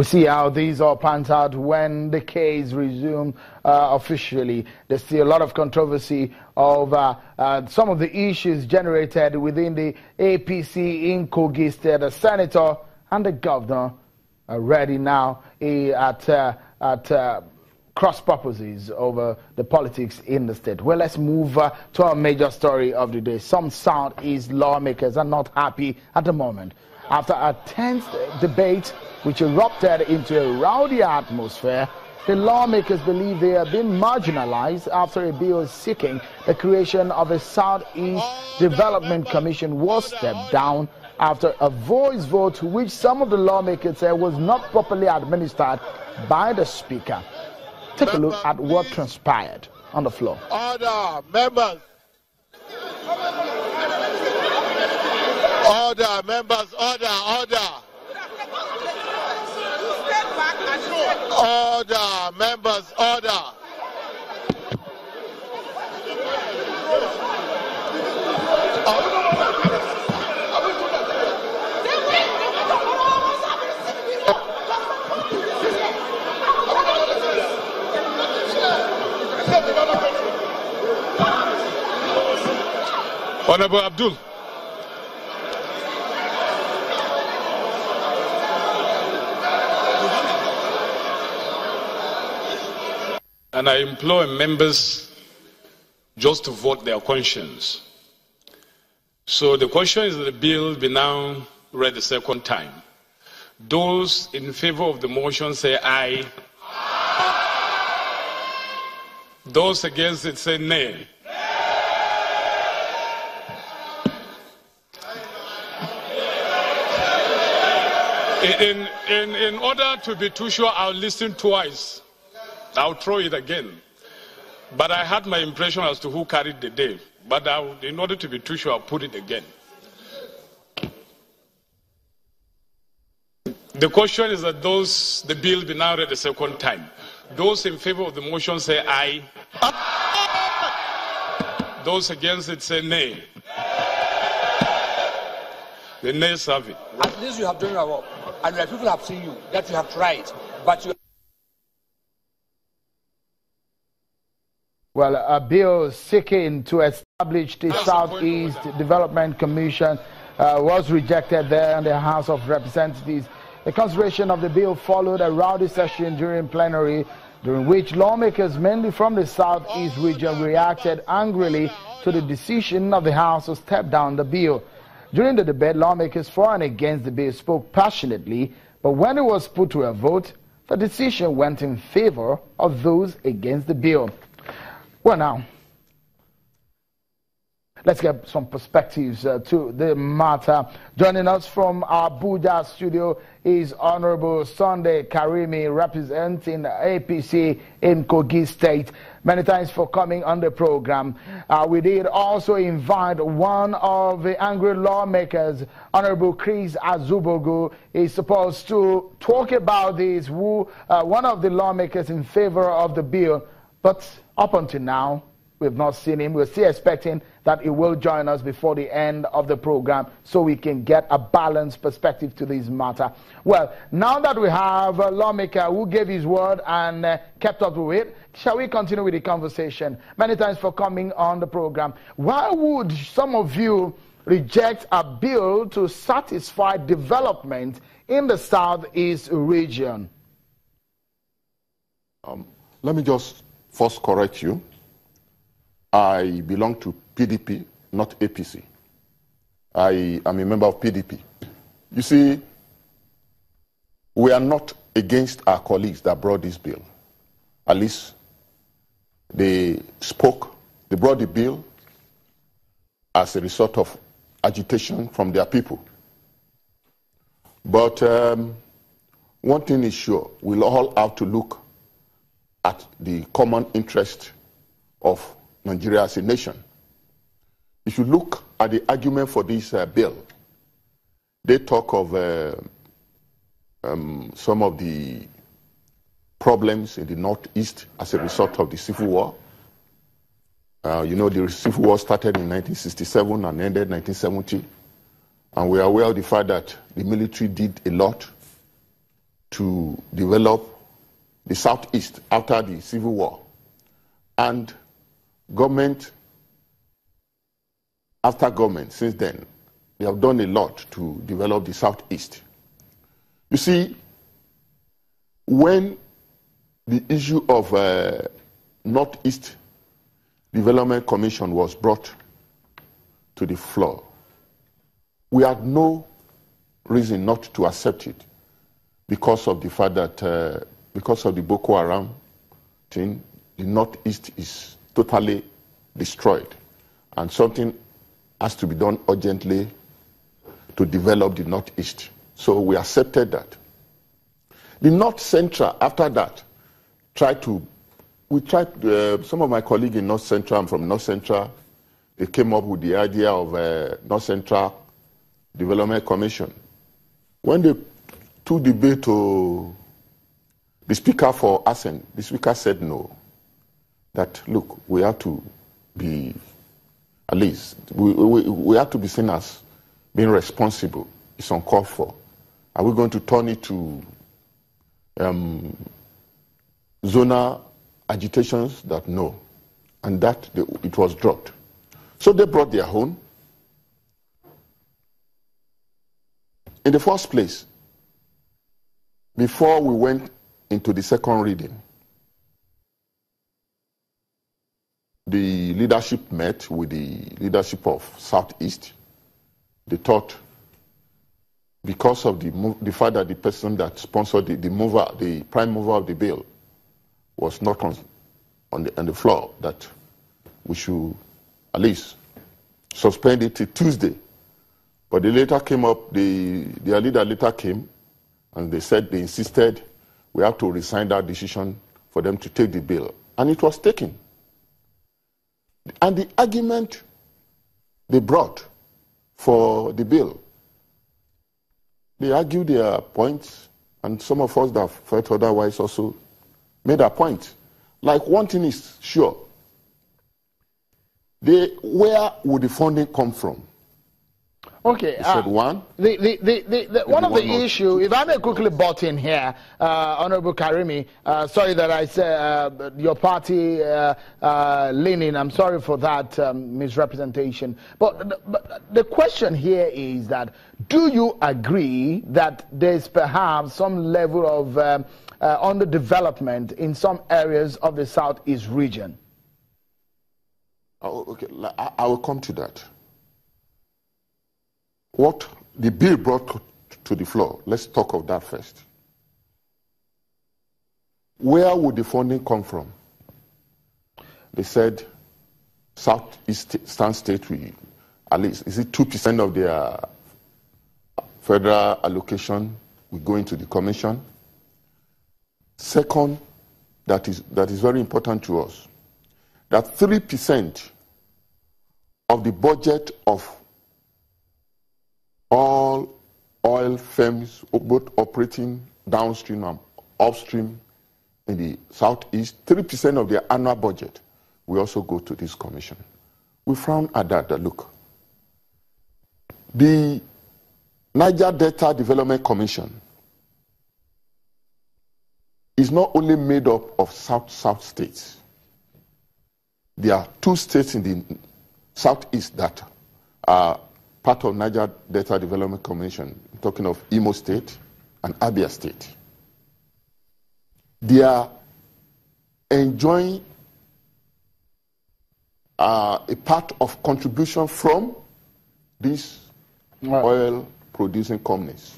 We'll see how these all pans out when the case resumes officially. There's still a lot of controversy over some of the issues generated within the APC in Kogi State. The senator and the governor are ready now at cross purposes over the politics in the state. Well, let's move to our major story of the day. Some Southeast lawmakers are not happy at the moment after a tense debate which erupted into a rowdy atmosphere. The lawmakers believe they have been marginalized after a bill seeking the creation of a Southeast Development Commission was stepped down after a voice vote which some of the lawmakers said was not properly administered by the speaker. Take a look at what transpired on the floor. Order, members. Order, members, order. Order, members, order. Honorable Abdul. And I implore members just to vote their conscience. So the question is that the bill be now read the second time. Those in favor of the motion say aye. Those against it say nay. In order to be too sure, I'll listen twice. I'll throw it again. But I had my impression as to who carried the day. But in order to be too sure, I'll put it again. The question is that the bill be now read the second time. Those in favor of the motion say aye. Those against it say nay. The nays have it. At least you have done your work. And the people have seen you, that you have tried. But you... Well, a bill seeking to establish the Southeast Development Commission was rejected there in the House of Representatives. The consideration of the bill followed a rowdy session during plenary, during which lawmakers mainly from the Southeast region reacted angrily to the decision of the House to step down the bill. During the debate, lawmakers for and against the bill spoke passionately, but when it was put to a vote, the decision went in favor of those against the bill. Well, now, let's get some perspectives to the matter. Joining us from our Abuja studio is Honorable Sunday Karimi, representing the APC in Kogi State. Many thanks for coming on the program. We did also invite one of the angry lawmakers, Honorable Chris Azubogu, is supposed to talk about this, one of the lawmakers in favor of the bill. But up until now, we've not seen him. We're still expecting that he will join us before the end of the program so we can get a balanced perspective to this matter. Well, now that we have a lawmaker who gave his word and kept up with it, shall we continue with the conversation? Many thanks for coming on the program. Why would some of you reject a bill to satisfy development in the Southeast region? Let me just first correct you. I belong to PDP, not APC. I am a member of PDP. You see, we are not against our colleagues that brought this bill. At least they brought the bill as a result of agitation from their people. But one thing is sure, we'll all have to look at the common interest of Nigeria as a nation. If you look at the argument for this bill, they talk of some of the problems in the Northeast as a result of the Civil War. You know, the Civil War started in 1967 and ended in 1970. And we are aware of the fact that the military did a lot to develop the Southeast after the Civil War. And government, after government, since then, they have done a lot to develop the Southeast. You see, when the issue of Northeast Development Commission was brought to the floor, we had no reason not to accept it because of the fact that, because of the Boko Haram thing, the Northeast is totally destroyed, and something has to be done urgently to develop the Northeast. So we accepted that. The North Central, after that, some of my colleagues in North Central, I'm from North Central, they came up with the idea of North Central Development Commission. When they took the bill to the Speaker for assent, the Speaker said no. That, look, we have to be, at least, we have to be seen as being responsible. It's uncalled for. Are we going to turn it to zonal agitations? That no. And that it was dropped. So they brought their own. In the first place, before we went into the second reading, the leadership met with the leadership of Southeast. They thought, because of the fact that the person that sponsored the prime mover of the bill, was not on the floor, that we should at least suspend it till Tuesday. But they later came up, their leader later came, and they said, they insisted we have to resign that decision for them to take the bill. And it was taken. And the argument they brought for the bill, they argued their points, and some of us that felt otherwise also made a point. Like, one thing is sure, where would the funding come from? Okay. Said one. One of the issues, if I may quickly butt in here, Honorable Karimi, sorry that I said your party leaning, I'm sorry for that misrepresentation. But the question here is that, do you agree that there's perhaps some level of underdevelopment in some areas of the Southeast region? Oh, okay, I will come to that. What the bill brought to the floor, let's talk of that first. Where would the funding come from? They said Southeastern State will, at least, is it 2% of their federal allocation will go into the commission? Second, that is very important to us, that 3% of the budget of all oil firms, both operating downstream and upstream in the Southeast, 3% of their annual budget will also go to this commission. We found at that, look, the Niger Delta Development Commission is not only made up of South states. There are 2 states in the Southeast that are part of Niger Delta Development Commission. I'm talking of Imo State and Abia State. They are enjoying a part of contribution from these oil producing companies.